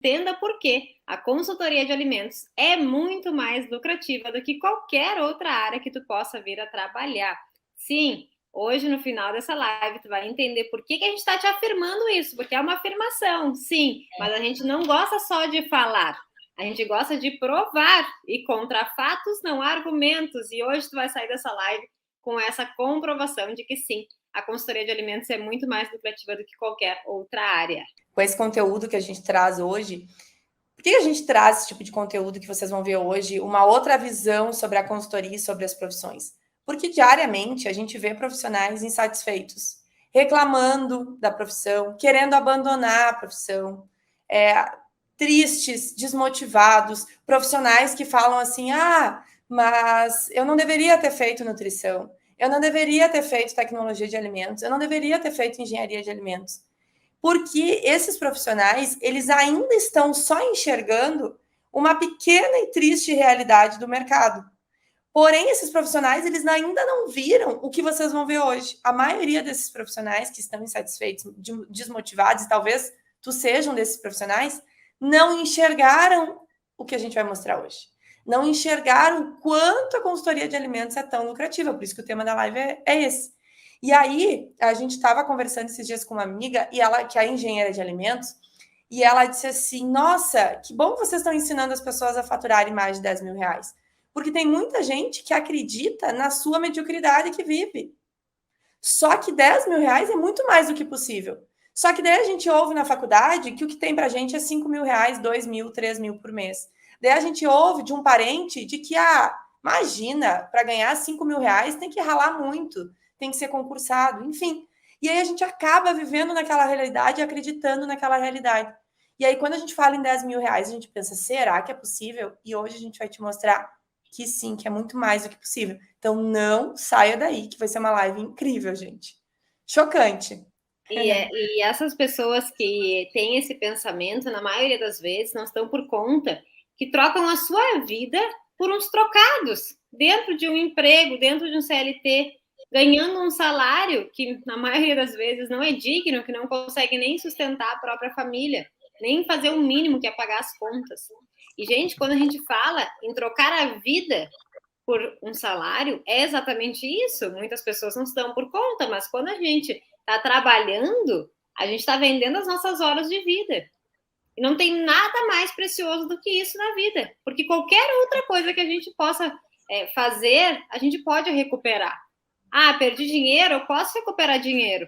entenda por que a consultoria de alimentos é muito mais lucrativa do que qualquer outra área que tu possa vir a trabalhar. Sim, hoje no final dessa live tu vai entender por que a gente está te afirmando isso, porque é uma afirmação, sim, mas a gente não gosta só de falar, a gente gosta de provar, e contra fatos não há argumentos, e hoje tu vai sair dessa live com essa comprovação de que sim, a consultoria de alimentos é muito mais lucrativa do que qualquer outra área. Com esse conteúdo que a gente traz hoje, por que a gente traz esse tipo de conteúdo que vocês vão ver hoje, uma outra visão sobre a consultoria e sobre as profissões? Porque diariamente a gente vê profissionais insatisfeitos, reclamando da profissão, querendo abandonar a profissão, tristes, desmotivados, profissionais que falam assim: ah, mas eu não deveria ter feito nutrição, eu não deveria ter feito tecnologia de alimentos, eu não deveria ter feito engenharia de alimentos. Porque esses profissionais, eles ainda estão só enxergando uma pequena e triste realidade do mercado. Porém, esses profissionais, eles ainda não viram o que vocês vão ver hoje. A maioria desses profissionais que estão insatisfeitos, desmotivados, e talvez tu seja um desses profissionais, não enxergaram o que a gente vai mostrar hoje. Não enxergaram o quanto a consultoria de alimentos é tão lucrativa. Por isso que o tema da live é esse. E aí, a gente estava conversando esses dias com uma amiga, e ela, que é engenheira de alimentos, e ela disse assim: nossa, que bom que vocês estão ensinando as pessoas a faturarem mais de 10 mil reais. Porque tem muita gente que acredita na sua mediocridade que vive. Só que 10 mil reais é muito mais do que possível. Só que daí a gente ouve na faculdade que o que tem pra gente é 5 mil reais, 2 mil, 3 mil por mês. Daí a gente ouve de um parente de que, imagina, para ganhar 5 mil reais tem que ralar muito, tem que ser concursado, enfim. E aí a gente acaba vivendo naquela realidade e acreditando naquela realidade. E aí, quando a gente fala em 10 mil reais, a gente pensa, será que é possível? E hoje a gente vai te mostrar que sim, que é muito mais do que possível. Então, não saia daí, que vai ser uma live incrível, gente. Chocante. E essas pessoas que têm esse pensamento, na maioria das vezes, não estão por conta que trocam a sua vida por uns trocados dentro de um emprego, dentro de um CLT, ganhando um salário que, na maioria das vezes, não é digno, que não consegue nem sustentar a própria família, nem fazer o mínimo que é pagar as contas. E, gente, quando a gente fala em trocar a vida por um salário, é exatamente isso. Muitas pessoas não estão por conta, mas quando a gente está trabalhando, a gente está vendendo as nossas horas de vida. E não tem nada mais precioso do que isso na vida, porque qualquer outra coisa que a gente possa fazer, a gente pode recuperar. Ah, perdi dinheiro, eu posso recuperar dinheiro.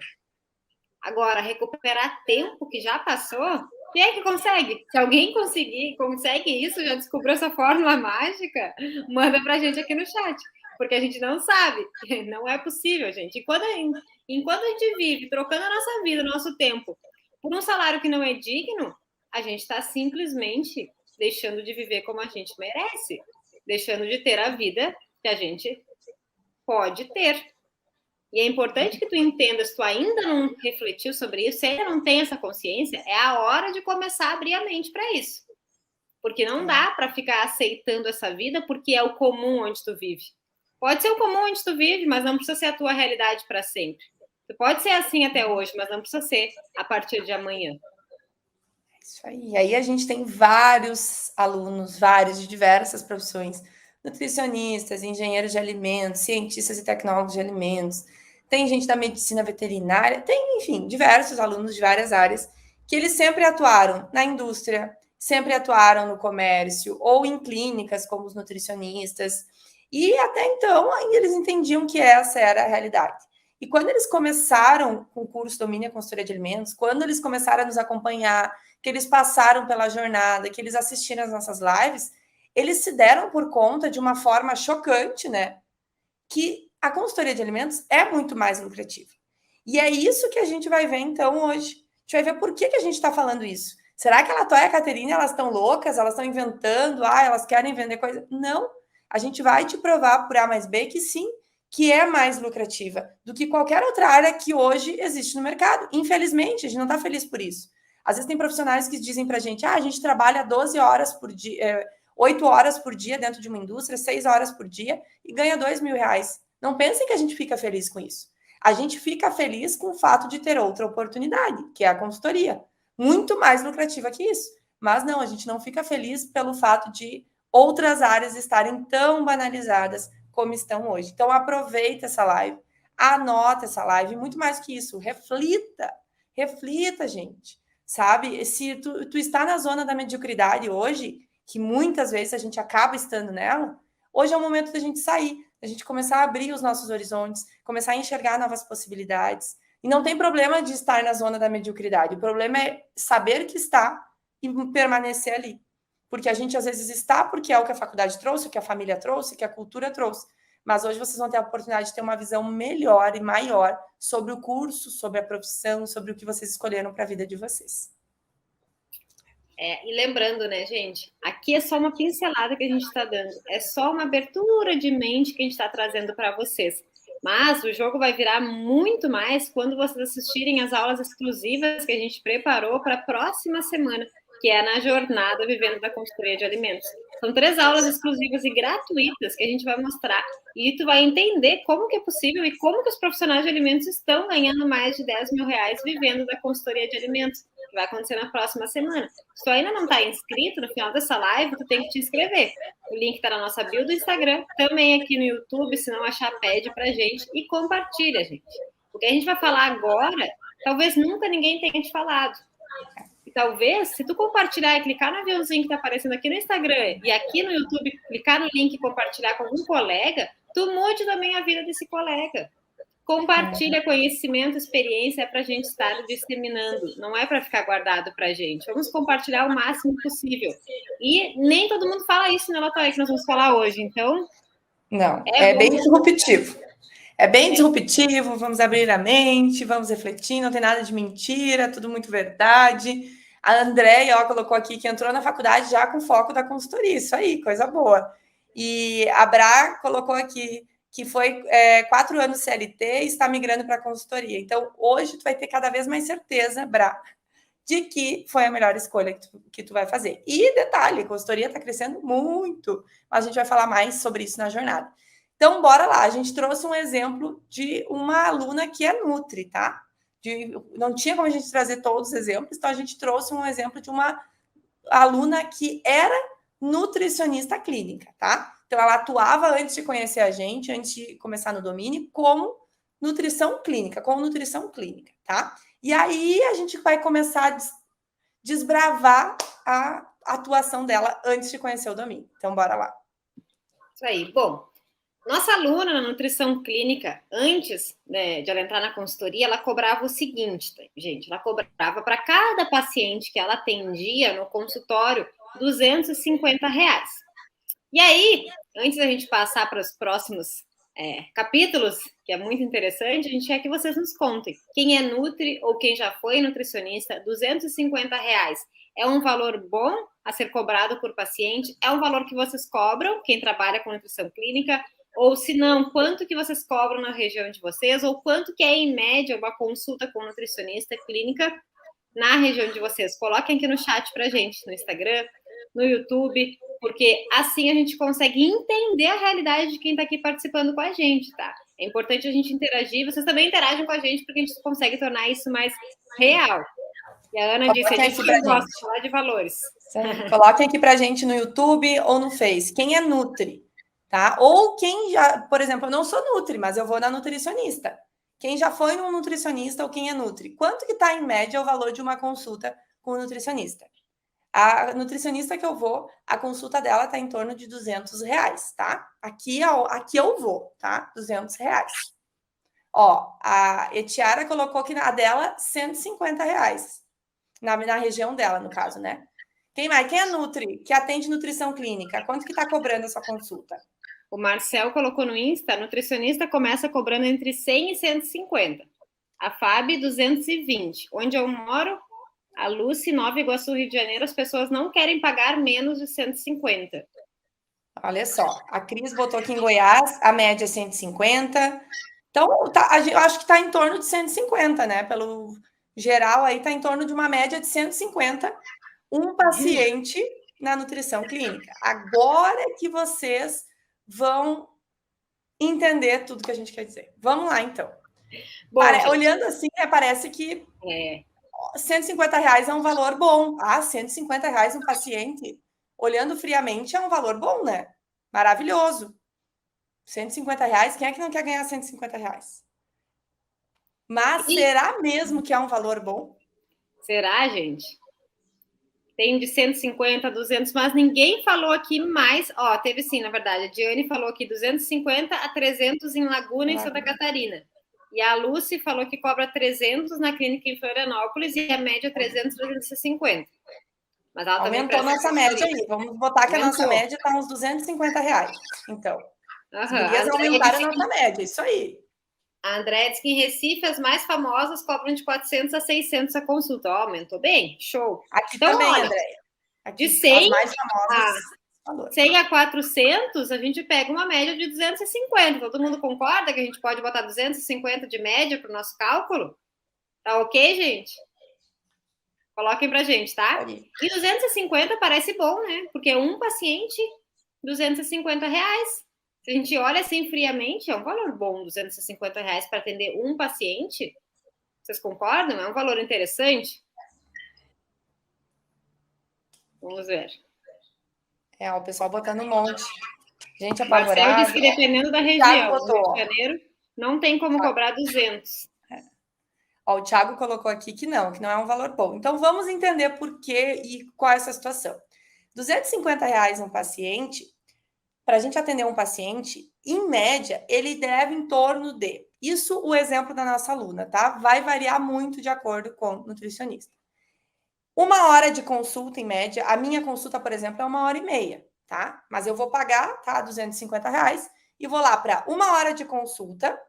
Agora, recuperar tempo que já passou, quem é que consegue? Se alguém consegue isso, já descobriu essa fórmula mágica, manda pra gente aqui no chat, porque a gente não sabe, não é possível, gente. Enquanto a gente vive trocando a nossa vida, o nosso tempo, por um salário que não é digno, a gente está simplesmente deixando de viver como a gente merece, deixando de ter a vida que a gente pode ter. E é importante que tu entenda, se tu ainda não refletiu sobre isso, se ainda não tem essa consciência, é a hora de começar a abrir a mente para isso. Porque não dá para ficar aceitando essa vida porque é o comum onde tu vive. Pode ser o comum onde tu vive, mas não precisa ser a tua realidade para sempre. Tu pode ser assim até hoje, mas não precisa ser a partir de amanhã. Isso aí. E aí a gente tem vários alunos, vários de diversas profissões, nutricionistas, engenheiros de alimentos, cientistas e tecnólogos de alimentos, tem gente da medicina veterinária, tem, enfim, diversos alunos de várias áreas que eles sempre atuaram na indústria, sempre atuaram no comércio ou em clínicas como os nutricionistas, e até então eles entendiam que essa era a realidade. E quando eles começaram com o curso Domínio e Consultoria de Alimentos, quando eles começaram a nos acompanhar, que eles passaram pela jornada, que eles assistiram as nossas lives, eles se deram por conta de uma forma chocante, né? Que a consultoria de alimentos é muito mais lucrativa. E é isso que a gente vai ver, então, hoje. A gente vai ver por que a gente está falando isso. Será que a Latoya e a Caterina, elas estão loucas? Elas estão inventando? Elas querem vender coisa? Não. A gente vai te provar por A mais B que sim, que é mais lucrativa do que qualquer outra área que hoje existe no mercado. Infelizmente, a gente não está feliz por isso. Às vezes tem profissionais que dizem para a gente trabalha 12 horas por dia, 8 horas por dia dentro de uma indústria, 6 horas por dia e ganha 2 mil reais. Não pensem que a gente fica feliz com isso. A gente fica feliz com o fato de ter outra oportunidade, que é a consultoria. Muito mais lucrativa que isso. Mas não, a gente não fica feliz pelo fato de outras áreas estarem tão banalizadas como estão hoje. Então, aproveita essa live, anota essa live, muito mais que isso, reflita, gente, sabe? Se tu está na zona da mediocridade hoje, que muitas vezes a gente acaba estando nela, hoje é o momento da gente sair, da gente começar a abrir os nossos horizontes, começar a enxergar novas possibilidades. E não tem problema de estar na zona da mediocridade, o problema é saber que está e permanecer ali. Porque a gente às vezes está porque é o que a faculdade trouxe, o que a família trouxe, o que a cultura trouxe. Mas hoje vocês vão ter a oportunidade de ter uma visão melhor e maior sobre o curso, sobre a profissão, sobre o que vocês escolheram para a vida de vocês. E lembrando, né, gente, aqui é só uma pincelada que a gente está dando, é só uma abertura de mente que a gente está trazendo para vocês. Mas o jogo vai virar muito mais quando vocês assistirem as aulas exclusivas que a gente preparou para a próxima semana, que é na jornada Vivendo da Consultoria de Alimentos. São 3 aulas exclusivas e gratuitas que a gente vai mostrar e tu vai entender como que é possível e como que os profissionais de alimentos estão ganhando mais de 10 mil reais vivendo da consultoria de alimentos, que vai acontecer na próxima semana. Se tu ainda não está inscrito, no final dessa live, tu tem que te inscrever. O link está na nossa bio do Instagram, também aqui no YouTube, se não achar, pede pra gente e compartilha, gente. O que a gente vai falar agora, talvez nunca ninguém tenha te falado. E talvez, se tu compartilhar e clicar no aviãozinho que está aparecendo aqui no Instagram e aqui no YouTube, clicar no link e compartilhar com algum colega, tu mude também a vida desse colega. Compartilha conhecimento, experiência para a gente estar disseminando, não é para ficar guardado para a gente. Vamos compartilhar o máximo possível. E nem todo mundo fala isso, né, Latoya, que nós vamos falar hoje, então... Não, é bem disruptivo. É bem disruptivo, vamos abrir a mente, vamos refletir, não tem nada de mentira, tudo muito verdade. A Andréia, colocou aqui que entrou na faculdade já com foco da consultoria, isso aí, coisa boa. E a Bra colocou aqui que foi 4 anos CLT e está migrando para a consultoria. Então, hoje tu vai ter cada vez mais certeza, Bra, de que foi a melhor escolha que tu vai fazer. E detalhe, a consultoria está crescendo muito, mas a gente vai falar mais sobre isso na jornada. Então, bora lá. A gente trouxe um exemplo de uma aluna que é Nutri, tá? Não tinha como a gente trazer todos os exemplos, então a gente trouxe um exemplo de uma aluna que era nutricionista clínica, tá? Então, ela atuava antes de conhecer a gente, antes de começar no domínio, como nutrição clínica, tá? E aí a gente vai começar a desbravar a atuação dela antes de conhecer o domínio. Então, bora lá. Isso aí. Bom, nossa aluna na nutrição clínica, antes, né, de ela entrar na consultoria, ela cobrava o seguinte, gente, ela cobrava para cada paciente que ela atendia no consultório R$250. E aí, antes da gente passar para os próximos capítulos, que é muito interessante, a gente quer que vocês nos contem. Quem é Nutri ou quem já foi nutricionista, R$250 é um valor bom a ser cobrado por paciente? É um valor que vocês cobram, quem trabalha com nutrição clínica? Ou se não, quanto que vocês cobram na região de vocês? Ou quanto que é, em média, uma consulta com nutricionista clínica na região de vocês? Coloquem aqui no chat pra gente, no Instagram, no YouTube, porque assim a gente consegue entender a realidade de quem está aqui participando com a gente, tá? É importante a gente interagir, vocês também interagem com a gente, porque a gente consegue tornar isso mais real. E a Ana disse, a gente gosta de falar de valores. Coloquem aqui pra gente no YouTube ou no Face. Quem é Nutri, tá? Ou quem já, por exemplo, eu não sou Nutri, mas eu vou na nutricionista. Quem já foi num nutricionista ou quem é Nutri? Quanto que tá, em média, o valor de uma consulta com o nutricionista? A nutricionista que eu vou, a consulta dela tá em torno de R$200, tá? Aqui eu vou, tá? R$200. Ó, a Etiara colocou aqui a dela R$150. Na região dela, no caso, né? Quem mais? Quem é Nutri, que atende nutrição clínica? Quanto que tá cobrando a sua consulta? O Marcel colocou no Insta, a nutricionista começa cobrando entre 100 e 150. A Fábio, 220. Onde eu moro, a Lucy, Nova Iguaçu, Rio de Janeiro, as pessoas não querem pagar menos de 150. Olha só, a Cris botou aqui em Goiás, a média é 150. Então, eu acho que está em torno de 150, né? Pelo geral, aí está em torno de uma média de 150 um paciente na nutrição clínica. Agora que vocês vão entender tudo que a gente quer dizer. Vamos lá, então. Bom, olhando assim, parece que R$ 150 é um valor bom. R$ 150 um paciente, olhando friamente, é um valor bom, né? Maravilhoso. R$ 150, quem é que não quer ganhar R$ 150? Mas será mesmo que é um valor bom? Será, gente? Tem de 150, 200, mas ninguém falou aqui mais. Ó, teve sim, na verdade. A Diane falou aqui 250 a 300 em Laguna, em Santa Catarina. E a Lucy falou que cobra 300 na clínica em Florianópolis e a média 300, 350. Mas ela aumentou a nossa média aí. Vamos botar que a nossa média está uns R$ 250. Então, as gurias aumentaram a nossa média, isso aí. A André diz que em Recife as mais famosas cobram de 400 a 600 a consulta. Ó, aumentou bem? Show. Aqui então, também, olha, Andréia. De 100 as mais famosas, 100 a 400, a gente pega uma média de 250. Todo mundo concorda que a gente pode botar 250 de média para o nosso cálculo? Tá ok, gente? Coloquem pra gente, tá? E 250 parece bom, né? Porque um paciente, R$250. Se a gente olha assim friamente, é um valor bom, R$250 para atender um paciente. Vocês concordam? É um valor interessante? Vamos ver. O pessoal botando um monte. Gente apavorada. Marcel disse que dependendo da região, no Rio de Janeiro, não tem como cobrar 200. Ó, o Thiago colocou aqui que não é um valor bom. Então, vamos entender por que e qual é essa situação. R$250 um paciente, para a gente atender um paciente, em média, ele deve em torno de... Isso o exemplo da nossa aluna, tá? Vai variar muito de acordo com o nutricionista. 1 hora de consulta, em média. A minha consulta, por exemplo, é 1h30, tá? Mas eu vou pagar, tá? R$250 e vou lá para 1 hora de consulta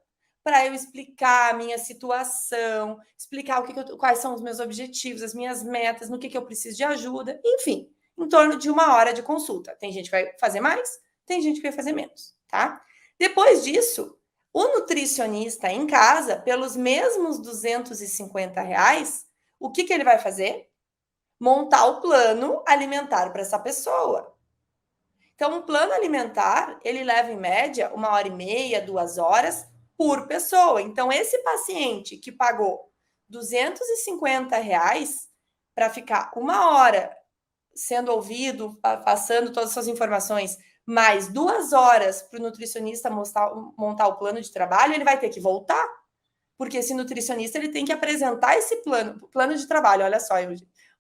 para eu explicar a minha situação, explicar quais são os meus objetivos, as minhas metas, no que eu preciso de ajuda, enfim, em torno de 1 hora de consulta. Tem gente que vai fazer mais, tem gente que vai fazer menos, tá? Depois disso, o nutricionista em casa, pelos mesmos R$250, o que ele vai fazer? Montar o plano alimentar para essa pessoa. Então, o plano alimentar, ele leva em média 1h30, 2 horas por pessoa. Então, esse paciente que pagou R$250 para ficar 1 hora sendo ouvido, passando todas as suas informações, mais 2 horas para o nutricionista montar o plano de trabalho, ele vai ter que voltar, porque esse nutricionista ele tem que apresentar esse plano de trabalho, olha só,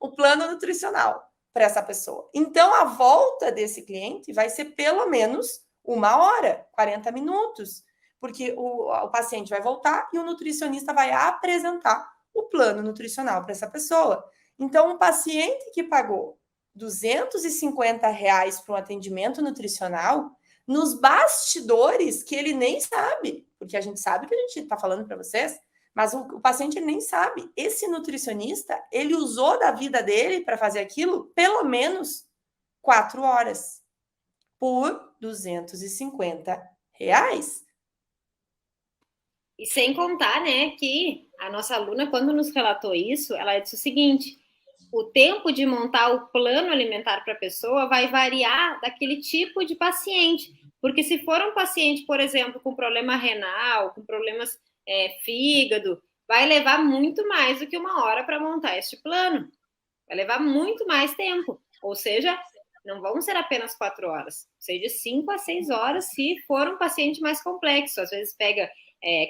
o plano nutricional para essa pessoa. Então, a volta desse cliente vai ser pelo menos 1 hora, 40 minutos, porque o paciente vai voltar e o nutricionista vai apresentar o plano nutricional para essa pessoa. Então, um paciente que pagou R$250 para um atendimento nutricional, nos bastidores, que ele nem sabe, porque a gente sabe que a gente está falando para vocês, mas o paciente ele nem sabe. Esse nutricionista, ele usou da vida dele para fazer aquilo pelo menos 4 horas por R$250. E sem contar, né, que a nossa aluna, quando nos relatou isso, ela disse o seguinte: o tempo de montar o plano alimentar para a pessoa vai variar daquele tipo de paciente. Porque se for um paciente, por exemplo, com problema renal, com problemas fígado, vai levar muito mais do que 1 hora para montar este plano. Vai levar muito mais tempo. Ou seja, não vão ser apenas 4 horas. Seja de 5 a 6 horas se for um paciente mais complexo. Às vezes pega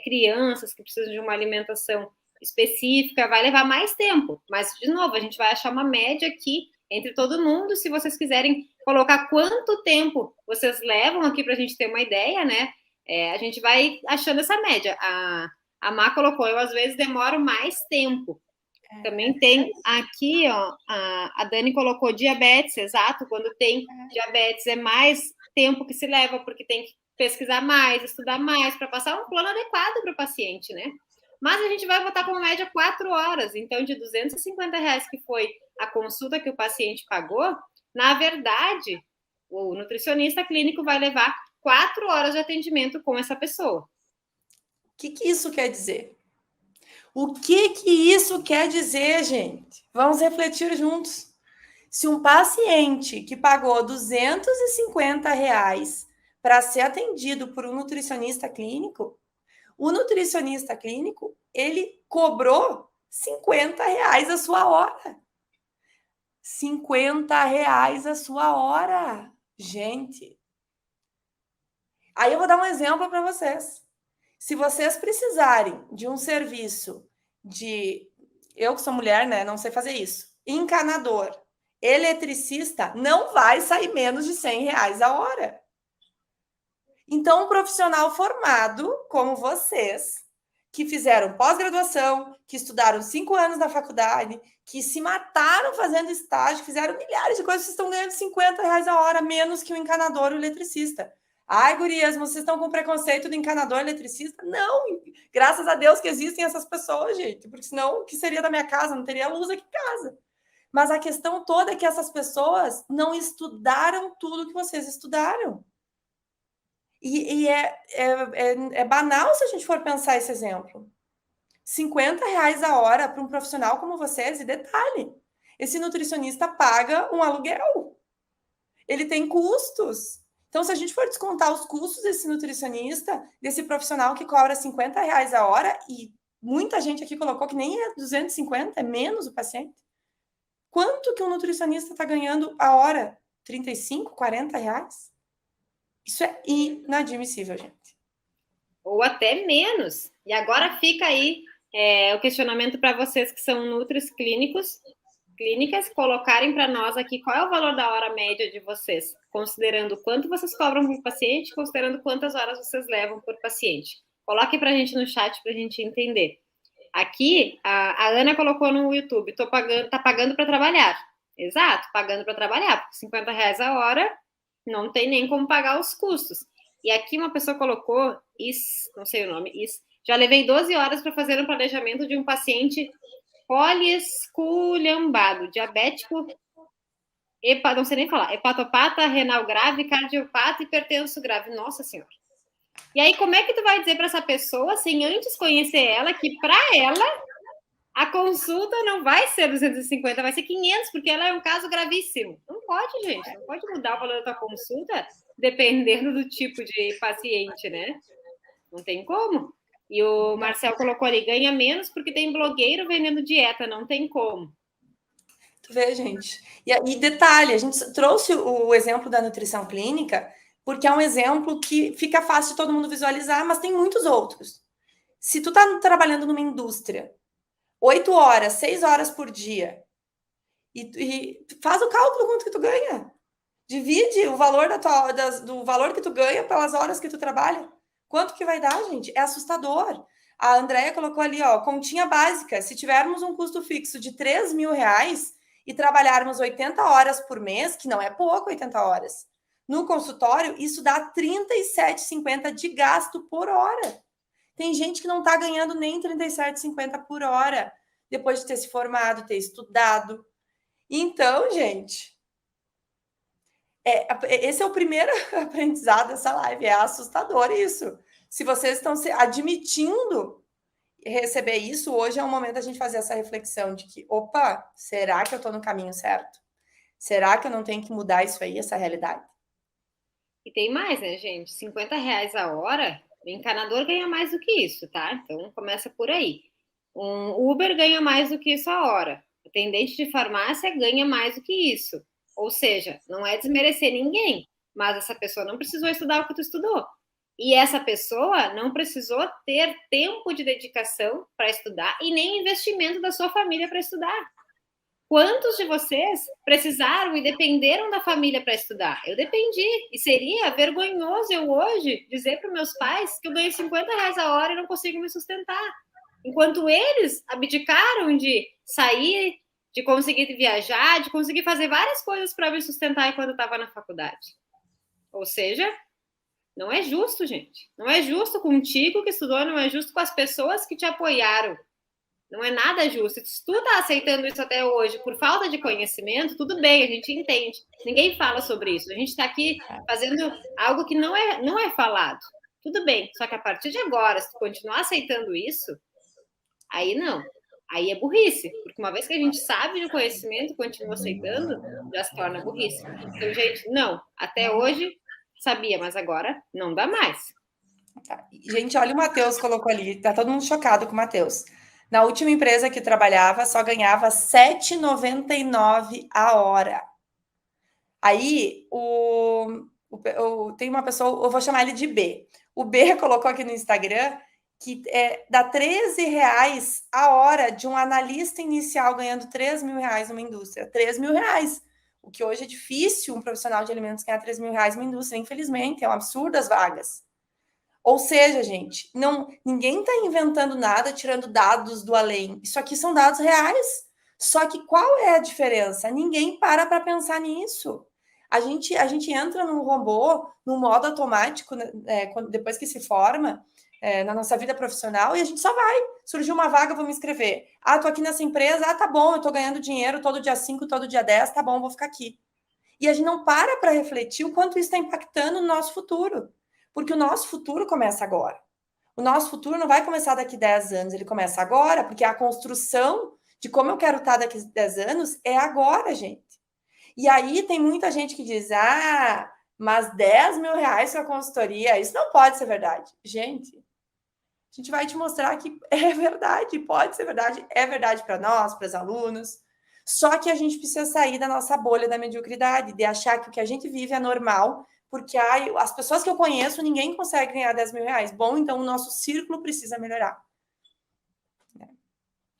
crianças que precisam de uma alimentação específica, vai levar mais tempo. Mas, de novo, a gente vai achar uma média aqui entre todo mundo. Se vocês quiserem colocar quanto tempo vocês levam aqui para a gente ter uma ideia, né? A gente vai achando essa média. A Má colocou, eu às vezes demoro mais tempo. Também tem aqui, ó, a Dani colocou diabetes, exato. Quando tem diabetes é mais tempo que se leva, porque tem que pesquisar mais, estudar mais, para passar um plano adequado para o paciente, né? Mas a gente vai botar como média 4 horas. Então, de R$250 que foi a consulta que o paciente pagou, na verdade, o nutricionista clínico vai levar 4 horas de atendimento com essa pessoa. O que isso quer dizer? O que isso quer dizer, gente? Vamos refletir juntos. Se um paciente que pagou R$250 para ser atendido por um nutricionista clínico, o nutricionista clínico, ele cobrou R$ 50 a sua hora. R$ 50 a sua hora. Gente. Aí eu vou dar um exemplo para vocês. Se vocês precisarem de um serviço de... Eu que sou mulher, né? Não sei fazer isso. Encanador, eletricista, não vai sair menos de R$ 100 a hora. Então, um profissional formado, como vocês, que fizeram pós-graduação, que estudaram 5 anos na faculdade, que se mataram fazendo estágio, fizeram milhares de coisas, vocês estão ganhando R$ 50 a hora, menos que o encanador ou o eletricista. Ai, gurias, vocês estão com preconceito do encanador eletricista? Não, graças a Deus que existem essas pessoas, gente, porque senão o que seria da minha casa? Não teria luz aqui em casa. Mas a questão toda é que essas pessoas não estudaram tudo que vocês estudaram. E é banal se a gente for pensar esse exemplo. R$ 50 a hora para um profissional como vocês, e detalhe, esse nutricionista paga um aluguel. Ele tem custos. Então, se a gente for descontar os custos desse nutricionista, desse profissional que cobra R$ 50 a hora, e muita gente aqui colocou que nem é 250, é menos o paciente. Quanto que um nutricionista está ganhando a hora? 35, R$ 40? Isso é inadmissível, gente. Ou até menos. E agora fica aí o questionamento para vocês que são nutris clínicas, colocarem para nós aqui qual é o valor da hora média de vocês, considerando quanto vocês cobram por paciente, considerando quantas horas vocês levam por paciente. Coloquem para a gente no chat para a gente entender. Aqui, a Ana colocou no YouTube, tá pagando para trabalhar. Exato, pagando para trabalhar, porque R$ 50 a hora não tem nem como pagar os custos. E aqui uma pessoa colocou, não sei o nome, já levei 12 horas para fazer um planejamento de um paciente poliesculhambado, diabético, não sei nem falar, hepatopata, renal grave, cardiopata, hipertenso grave. Nossa Senhora. E aí, como é que tu vai dizer para essa pessoa, sem antes conhecer ela, que para ela a consulta não vai ser 250, vai ser 500, porque ela é um caso gravíssimo. Não pode, gente. Não pode mudar o valor da tua consulta dependendo do tipo de paciente, né? Não tem como. E o Marcel colocou ali, ganha menos porque tem blogueiro vendendo dieta. Não tem como. Tu vê, gente. E detalhe, a gente trouxe o exemplo da nutrição clínica porque é um exemplo que fica fácil de todo mundo visualizar, mas tem muitos outros. Se tu tá trabalhando numa indústria 8 horas, 6 horas por dia, e faz o cálculo quanto que tu ganha. Divide o valor do valor que tu ganha pelas horas que tu trabalha. Quanto que vai dar, gente? É assustador. A Andrea colocou ali, ó, continha básica. Se tivermos um custo fixo de R$ 3.000 e trabalharmos 80 horas por mês, que não é pouco 80 horas, no consultório, isso dá R$ 37,50 de gasto por hora. Tem gente que não está ganhando nem R$ 37,50 por hora, depois de ter se formado, ter estudado. Então, gente, esse é o primeiro aprendizado dessa live. É assustador isso. Se vocês estão se admitindo receber isso, hoje é o momento da gente fazer essa reflexão de que, opa, será que eu estou no caminho certo? Será que eu não tenho que mudar isso aí, essa realidade? E tem mais, né, gente? R$ 50 a hora, o encanador ganha mais do que isso, tá? Então, começa por aí. Um Uber ganha mais do que isso a hora. O atendente de farmácia ganha mais do que isso. Ou seja, não é desmerecer ninguém, mas essa pessoa não precisou estudar o que tu estudou. E essa pessoa não precisou ter tempo de dedicação para estudar e nem investimento da sua família para estudar. Quantos de vocês precisaram e dependeram da família para estudar? Eu dependi. E seria vergonhoso eu hoje dizer para meus pais que eu ganho R$ 50 a hora e não consigo me sustentar. Enquanto eles abdicaram de sair, de conseguir viajar, de conseguir fazer várias coisas para me sustentar enquanto eu estava na faculdade. Ou seja, não é justo, gente. Não é justo contigo que estudou, não é justo com as pessoas que te apoiaram. Não é nada justo. Se tu tá aceitando isso até hoje por falta de conhecimento, tudo bem, a gente entende. Ninguém fala sobre isso. A gente está aqui fazendo algo que não é falado. Tudo bem. Só que a partir de agora, se tu continuar aceitando isso, aí não. Aí é burrice. Porque uma vez que a gente sabe do conhecimento e continua aceitando, já se torna burrice. Então, gente, não. Até hoje sabia, mas agora não dá mais. Tá. Gente, olha o Matheus colocou ali. Tá todo mundo chocado com o Matheus. Na última empresa que trabalhava, só ganhava R$ 7,99 a hora. Aí, tem uma pessoa, eu vou chamar ele de B. O B colocou aqui no Instagram que dá R$ 13 a hora de um analista inicial ganhando R$ 3.000 numa indústria. R$ 3.000. O que hoje é difícil um profissional de alimentos ganhar R$ 3.000 numa indústria, infelizmente, é um absurdo as vagas. Ou seja, gente, ninguém está inventando nada, tirando dados do além. Isso aqui são dados reais. Só que qual é a diferença? Ninguém para pensar nisso. A gente entra num robô, num modo automático, depois que se forma, na nossa vida profissional, e a gente só vai. Surgiu uma vaga, vou me inscrever. Ah, tô aqui nessa empresa, tá bom, eu tô ganhando dinheiro todo dia 5, todo dia 10, tá bom, vou ficar aqui. E a gente não para refletir o quanto isso está impactando no nosso futuro. Porque o nosso futuro começa agora. O nosso futuro não vai começar daqui 10 anos, ele começa agora, porque a construção de como eu quero estar daqui 10 anos é agora, gente. E aí tem muita gente que diz, mas R$ 10.000 com a consultoria, isso não pode ser verdade. Gente, a gente vai te mostrar que é verdade, pode ser verdade, é verdade para nós, para os alunos. Só que a gente precisa sair da nossa bolha da mediocridade, de achar que o que a gente vive é normal, porque as pessoas que eu conheço, ninguém consegue ganhar R$ 10.000. Bom, então o nosso círculo precisa melhorar.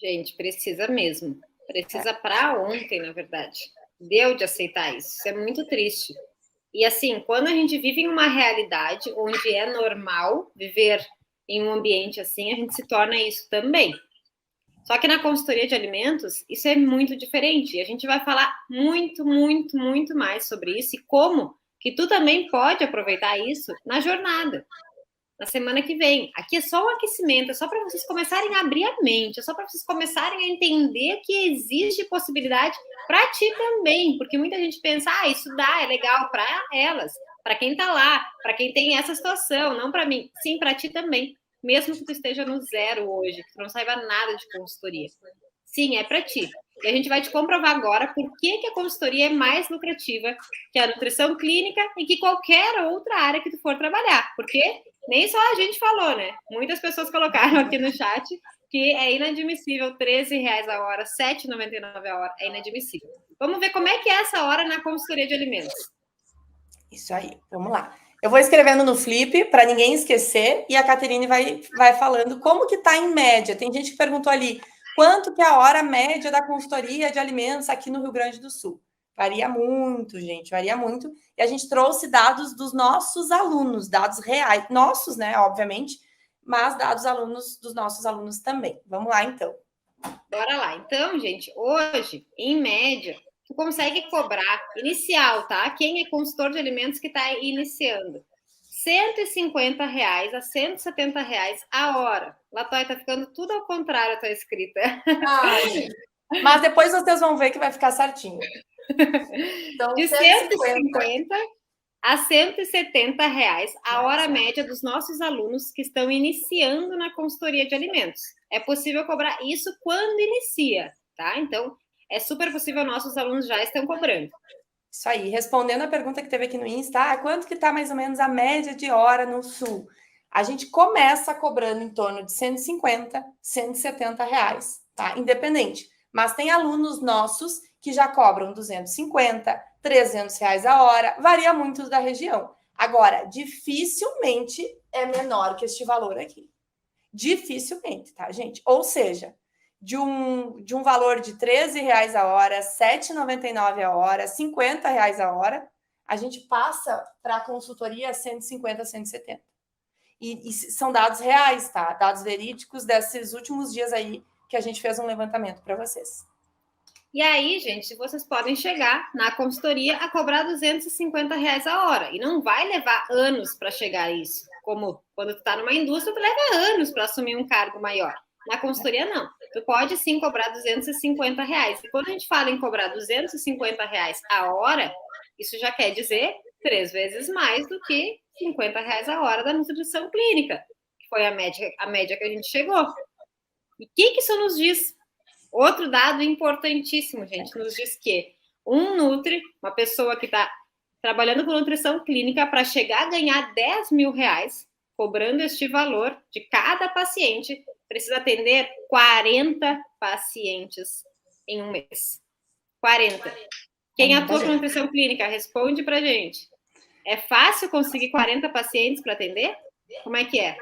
Gente, precisa mesmo. Precisa para ontem, na verdade. Deu de aceitar isso. Isso é muito triste. E assim, quando a gente vive em uma realidade onde é normal viver em um ambiente assim, a gente se torna isso também. Só que na consultoria de alimentos, isso é muito diferente. E a gente vai falar muito, muito, muito mais sobre isso e como que tu também pode aproveitar isso na jornada, na semana que vem. Aqui é só um aquecimento, é só para vocês começarem a abrir a mente, é só para vocês começarem a entender que existe possibilidade para ti também, porque muita gente pensa, isso dá, é legal para elas, para quem está lá, para quem tem essa situação, não para mim. Sim, para ti também, mesmo que tu esteja no zero hoje, que tu não saiba nada de consultoria. Sim, é para ti. E a gente vai te comprovar agora por que a consultoria é mais lucrativa que a nutrição clínica e que qualquer outra área que tu for trabalhar. Porque nem só a gente falou, né? Muitas pessoas colocaram aqui no chat que é inadmissível R$ 13 a hora, R$ 7,99 a hora. É inadmissível. Vamos ver como é que é essa hora na consultoria de alimentos. Isso aí, vamos lá. Eu vou escrevendo no Flip para ninguém esquecer e a Caterine vai falando como que está em média. Tem gente que perguntou ali, quanto que é a hora média da consultoria de alimentos aqui no Rio Grande do Sul? Varia muito, gente, varia muito. E a gente trouxe dados dos nossos alunos, dados reais, nossos, né, obviamente, mas dados dos nossos alunos também. Vamos lá, então. Bora lá. Então, gente, hoje, em média, tu consegue cobrar inicial, tá? Quem é consultor de alimentos que está iniciando? R$ 150 a R$ 170 a hora. Latóia, tá ficando tudo ao contrário a tua escrita. Mas depois vocês vão ver que vai ficar certinho. Então, de 150 a R$ 170 a hora média dos nossos alunos que estão iniciando na consultoria de alimentos. É possível cobrar isso quando inicia, tá? Então, é super possível, nossos alunos já estão cobrando. Isso aí, respondendo a pergunta que teve aqui no Insta, quanto que está mais ou menos a média de hora no Sul? A gente começa cobrando em torno de R$ 150, R$ 170, tá? Independente. Mas tem alunos nossos que já cobram R$ 250, R$ 300 a hora, varia muito da região. Agora, dificilmente é menor que este valor aqui. Dificilmente, tá, gente? Ou seja, de um valor de R$ 13 a hora, R$ 7,99 a hora, R$ 50 a hora, a gente passa para a consultoria 150, 170. E são dados reais, tá? Dados verídicos desses últimos dias aí que a gente fez um levantamento para vocês. E aí, gente, vocês podem chegar na consultoria a cobrar R$ 250 a hora. E não vai levar anos para chegar a isso. Como quando tu está numa indústria, tu leva anos para assumir um cargo maior. Na consultoria, não. Tu pode sim cobrar R$ 250. E quando a gente fala em cobrar R$ 250 a hora, isso já quer dizer 3 vezes mais do que R$ 50 a hora da nutrição clínica, que foi a média que a gente chegou. E o que isso nos diz? Outro dado importantíssimo, gente, nos diz que um nutri, uma pessoa que está trabalhando com nutrição clínica, para chegar a ganhar R$ 10.000, cobrando este valor de cada paciente, precisa atender 40 pacientes em um mês. 40. Quem atua com nutrição clínica, responde pra gente. É fácil conseguir 40 pacientes para atender? Como é que é?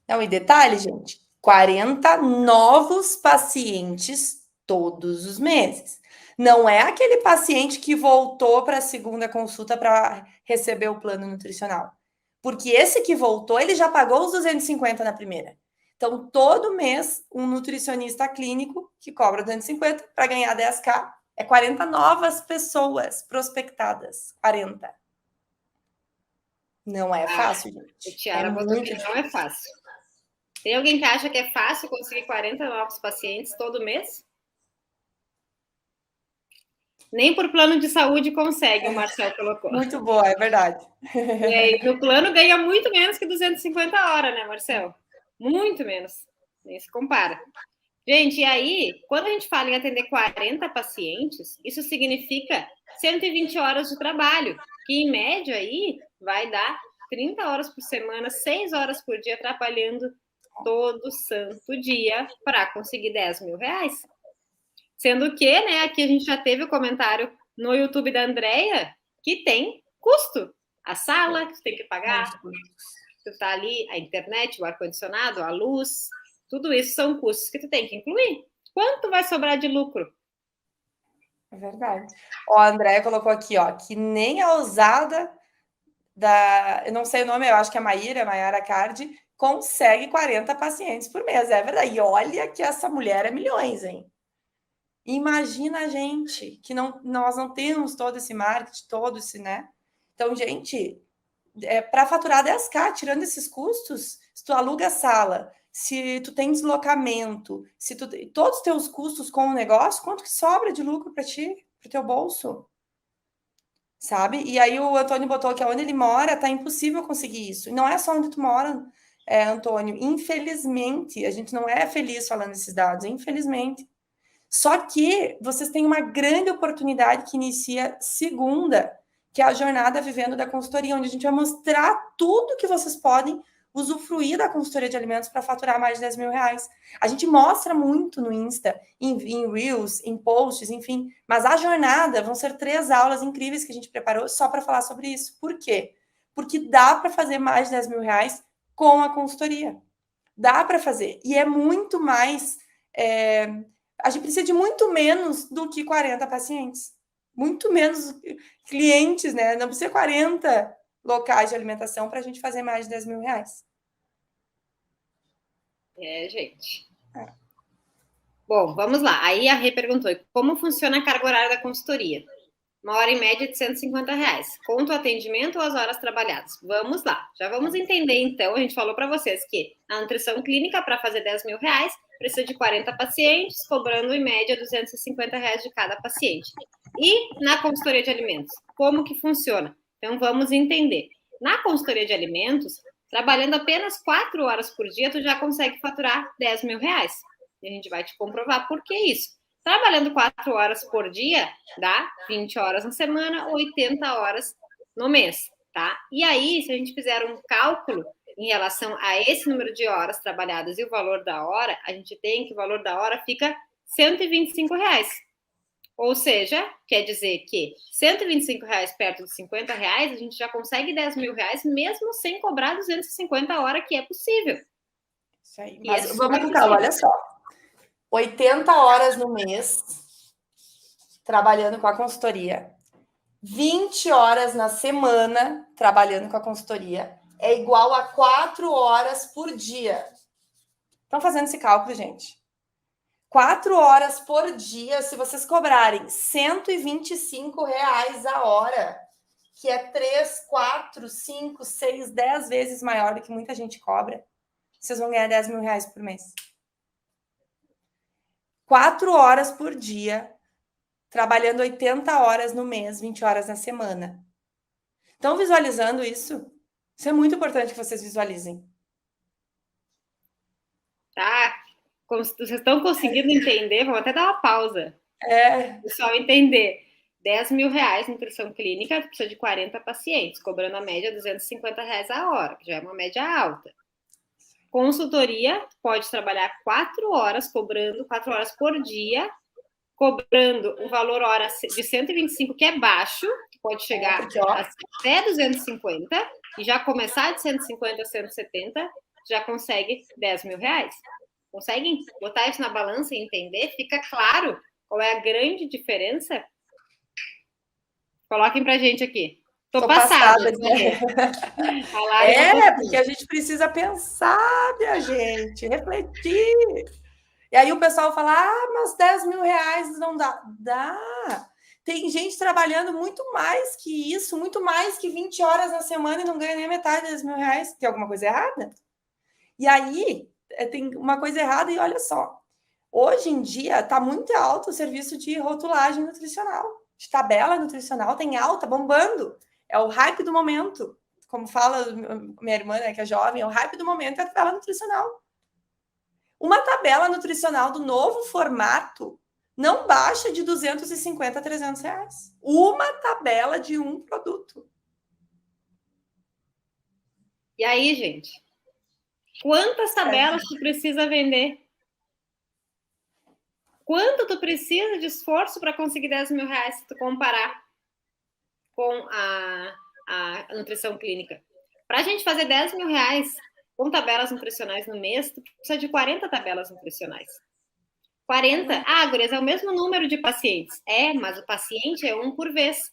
Não, e detalhe, gente, 40 novos pacientes todos os meses. Não é aquele paciente que voltou para a segunda consulta para receber o plano nutricional. Porque esse que voltou, ele já pagou os 250 na primeira. Então, todo mês, um nutricionista clínico que cobra 250 para ganhar 10K, é 40 novas pessoas prospectadas. 40. Não é fácil, gente. O Tiara botou que não é fácil. Tem alguém que acha que é fácil conseguir 40 novos pacientes todo mês? Nem por plano de saúde consegue, o Marcel colocou. Muito boa, é verdade. E no plano ganha muito menos que 250 horas, né, Marcel? Muito menos. Nem se compara. Gente, e aí, quando a gente fala em atender 40 pacientes, isso significa 120 horas de trabalho, que em média aí vai dar 30 horas por semana, 6 horas por dia, trabalhando todo santo dia para conseguir 10 mil reais. Sendo que, né, aqui a gente já teve o comentário no YouTube da Andrea que tem custo. A sala que você tem que pagar, tu tá ali, a internet, o ar-condicionado, a luz, tudo isso são custos que tu tem que incluir. Quanto vai sobrar de lucro? É verdade. Ó, a Andrea colocou aqui, ó, que nem a ousada da, eu não sei o nome, eu acho que é Maiara Cardi, consegue 40 pacientes por mês. É verdade. E olha que essa mulher é milhões, hein? Imagina a gente que nós não temos todo esse marketing, todo esse, né? Então, gente, para faturar 10K, tirando esses custos, se tu aluga a sala, se tu tem deslocamento, se tu todos os teus custos com o negócio, quanto que sobra de lucro para ti, para o teu bolso? Sabe? E aí o Antônio botou que onde ele mora tá impossível conseguir isso. E não é só onde tu mora, Antônio. Infelizmente, a gente não é feliz falando esses dados, infelizmente. Só que vocês têm uma grande oportunidade que inicia segunda, que é a jornada Vivendo da Consultoria, onde a gente vai mostrar tudo que vocês podem usufruir da consultoria de alimentos para faturar mais de 10 mil reais. A gente mostra muito no Insta, em Reels, em posts, enfim, mas a jornada vão ser 3 aulas incríveis que a gente preparou só para falar sobre isso. Por quê? Porque dá para fazer mais de 10 mil reais com a consultoria. Dá para fazer. E é muito mais. A gente precisa de muito menos do que 40 pacientes. Muito menos clientes, né? Não precisa 40 locais de alimentação para a gente fazer mais de 10 mil reais. Gente. Bom, vamos lá. Aí a Rê perguntou, como funciona a carga horária da consultoria? 1 hora em média de 150 reais. Conta o atendimento ou as horas trabalhadas? Vamos lá. Já vamos entender, então. A gente falou para vocês que a nutrição clínica, para fazer 10 mil reais, precisa de 40 pacientes, cobrando em média 250 reais de cada paciente. E na consultoria de alimentos, como que funciona? Então, vamos entender. Na consultoria de alimentos, trabalhando apenas 4 horas por dia, tu já consegue faturar 10 mil reais. E a gente vai te comprovar por que isso. Trabalhando 4 horas por dia, dá 20 horas na semana, 80 horas no mês, tá? E aí, se a gente fizer um cálculo em relação a esse número de horas trabalhadas e o valor da hora, a gente tem que o valor da hora fica R$ 125 reais. Ou seja, quer dizer que R$ 125 reais perto dos 50 reais, a gente já consegue 10 mil reais, mesmo sem cobrar 250 horas, que é possível. Isso aí. Mas vamos com calma, olha só. 80 horas no mês, trabalhando com a consultoria. 20 horas na semana, trabalhando com a consultoria. É igual a 4 horas por dia. Estão fazendo esse cálculo, gente? 4 horas por dia, se vocês cobrarem R$ 125 reais a hora, que é 3, 4, 5, 6, 10 vezes maior do que muita gente cobra, vocês vão ganhar 10 mil reais por mês. 4 horas por dia, trabalhando 80 horas no mês, 20 horas na semana. Estão visualizando isso? Isso é muito importante que vocês visualizem. Tá? Vocês estão conseguindo entender? Vamos até dar uma pausa. O pessoal entender. 10 mil reais nutrição clínica, precisa de 40 pacientes, cobrando a média R$ 250 reais a hora, que já é uma média alta. Consultoria, pode trabalhar 4 horas, cobrando 4 horas por dia, cobrando o valor hora de 125, que é baixo, que pode chegar até 250, e já começar de 150 a 170, já consegue 10 mil reais. Conseguem botar isso na balança e entender? Fica claro qual é a grande diferença? Coloquem pra gente aqui. Tô passada. Porque a gente precisa pensar, minha gente, refletir. E aí o pessoal fala, mas 10 mil reais não dá. Dá. Tem gente trabalhando muito mais que isso, muito mais que 20 horas na semana e não ganha nem metade de 10 mil reais. Tem alguma coisa errada? E aí, tem uma coisa errada e olha só. Hoje em dia, está muito alto o serviço de rotulagem nutricional. De tabela nutricional, tem alta, bombando. É o hype do momento. Como fala minha irmã, né, que é jovem, é o hype do momento, é a tabela nutricional. Uma tabela nutricional do novo formato não baixa de 250 a 300 reais. Uma tabela de um produto. E aí, gente? Quantas tabelas tu precisa vender? Quanto tu precisa de esforço para conseguir 10 mil reais se tu comparar com a nutrição clínica? Para a gente fazer 10 mil reais com tabelas nutricionais no mês, tu precisa de 40 tabelas nutricionais. 40. Gurias, é o mesmo número de pacientes. Mas o paciente é um por vez.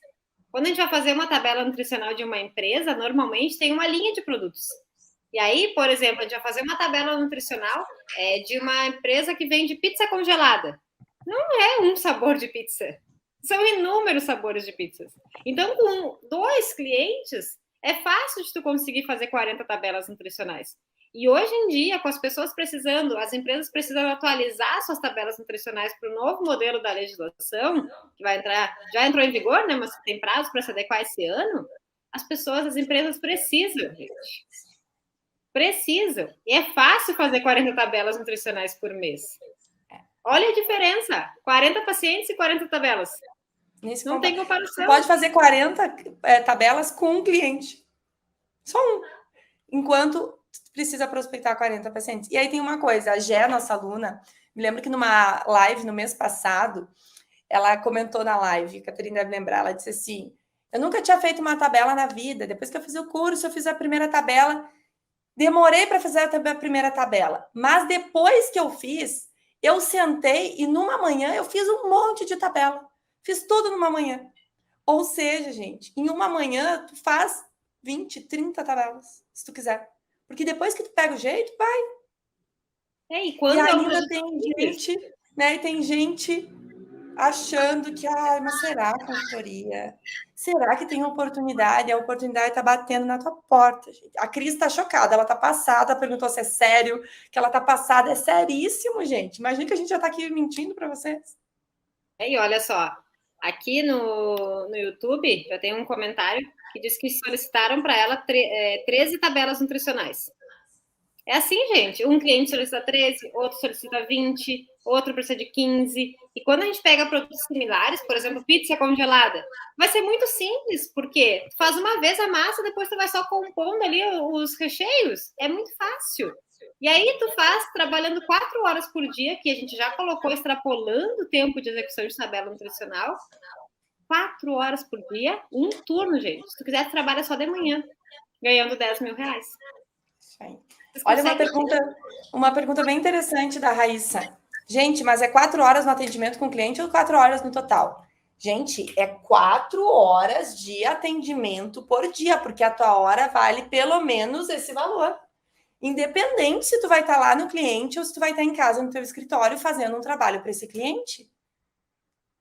Quando a gente vai fazer uma tabela nutricional de uma empresa, normalmente tem uma linha de produtos. E aí, por exemplo, a gente vai fazer uma tabela nutricional de uma empresa que vende pizza congelada. Não é um sabor de pizza. São inúmeros sabores de pizzas. Então, com 2 clientes, é fácil de tu conseguir fazer 40 tabelas nutricionais. E hoje em dia, com as pessoas precisando, as empresas precisam atualizar suas tabelas nutricionais para o novo modelo da legislação, que vai entrar, já entrou em vigor, né? Mas tem prazo para se adequar esse ano. As empresas precisam, gente. Precisam. E é fácil fazer 40 tabelas nutricionais por mês. Olha a diferença. 40 pacientes e 40 tabelas. Não tem comparação. Você pode fazer 40 tabelas com um cliente. Só um. Enquanto precisa prospectar 40 pacientes. E aí tem uma coisa, a Gé, nossa aluna, me lembro que numa live no mês passado, ela comentou na live, a Catarina deve lembrar, ela disse assim, eu nunca tinha feito uma tabela na vida, depois que eu fiz o curso, eu fiz a primeira tabela, demorei para fazer a primeira tabela, mas depois que eu fiz, eu sentei e numa manhã eu fiz um monte de tabela, fiz tudo numa manhã. Ou seja, gente, em uma manhã tu faz 20, 30 tabelas, se tu quiser. Porque depois que tu pega o jeito, vai. E ainda tem gente, né? E tem gente achando que, mas será a consultoria? Será que tem oportunidade? A oportunidade está batendo na tua porta, gente. A Cris está chocada, ela está passada, perguntou se é sério, que ela está passada, é seríssimo, gente. Imagina que a gente já está aqui mentindo para vocês. E olha só, aqui no YouTube já tem um comentário que diz que solicitaram para ela 13 tabelas nutricionais. É assim, gente. Um cliente solicita 13, outro solicita 20, outro precisa de 15. E quando a gente pega produtos similares, por exemplo, pizza congelada, vai ser muito simples, porque tu faz uma vez a massa, depois tu vai só compondo ali os recheios. É muito fácil. E aí tu faz trabalhando 4 horas por dia, que a gente já colocou extrapolando o tempo de execução de tabela nutricional. 4 horas por dia, um turno, gente. Se tu quiser, tu trabalha só de manhã, ganhando 10 mil reais. Isso aí. Olha uma pergunta bem interessante da Raíssa. Gente, mas é 4 horas no atendimento com o cliente ou 4 horas no total? Gente, é 4 horas de atendimento por dia, porque a tua hora vale pelo menos esse valor. Independente se tu vai estar lá no cliente ou se tu vai estar em casa no teu escritório fazendo um trabalho para esse cliente.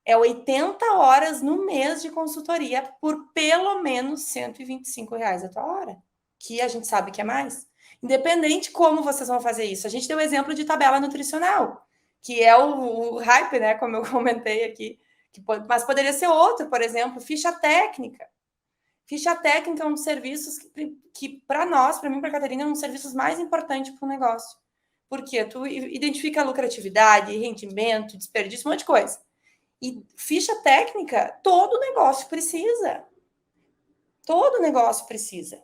É 80 horas no mês de consultoria por pelo menos R$125 a tua hora, que a gente sabe que é mais. Independente como vocês vão fazer isso. A gente deu o exemplo de tabela nutricional, que é o hype, né? Como eu comentei aqui. Mas poderia ser outro, por exemplo, ficha técnica. Ficha técnica é um dos serviços que para nós, para mim, para a Catarina, é um dos serviços mais importantes para o negócio. Porque tu identifica lucratividade, rendimento, desperdício, um monte de coisa. E ficha técnica, todo negócio precisa. Todo negócio precisa.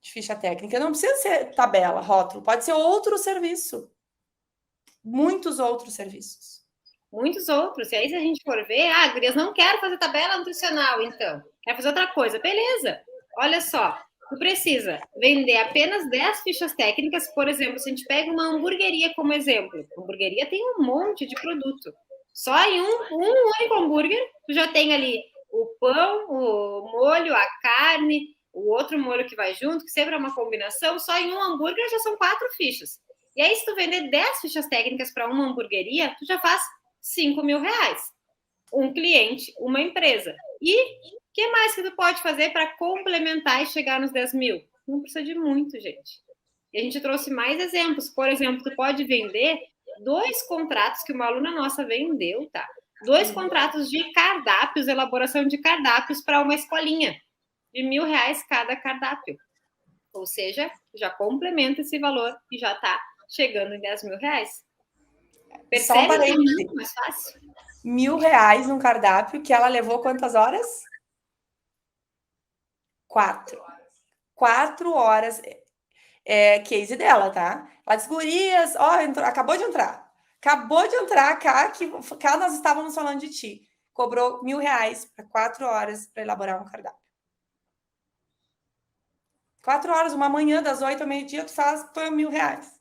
de ficha técnica. Não precisa ser tabela, rótulo, pode ser outro serviço. Muitos outros serviços. Muitos outros. E aí, se a gente for ver, gurias, não quero fazer tabela nutricional, então. Quero fazer outra coisa. Beleza. Olha só, tu precisa vender apenas 10 fichas técnicas. Por exemplo, se a gente pega uma hamburgueria como exemplo. A hamburgueria tem um monte de produto. Só em um único hambúrguer, tu já tem ali o pão, o molho, a carne, o outro molho que vai junto, que sempre é uma combinação. Só em um hambúrguer já são 4 fichas. E aí, se tu vender 10 fichas técnicas para uma hamburgueria, tu já faz 5 mil reais. Um cliente, uma empresa. E o que mais que tu pode fazer para complementar e chegar nos 10 mil? Não precisa de muito, gente. E a gente trouxe mais exemplos. Por exemplo, tu pode vender 2 contratos que uma aluna nossa vendeu, tá? 2 contratos de cardápios, elaboração de cardápios para uma escolinha. De R$1.000 cada cardápio. Ou seja, já complementa esse valor e já está chegando em 10 mil reais. Percebe? Só um parênteses. Muito mais fácil. R$1.000 num cardápio que ela levou quantas horas? 4. 4 horas. Case dela, tá? Ela disse, gurias, acabou de entrar. Cá nós estávamos falando de ti. Cobrou R$1.000 para 4 horas para elaborar um cardápio. 4 horas, uma manhã das 8 ao meio-dia, tu faz por R$1.000.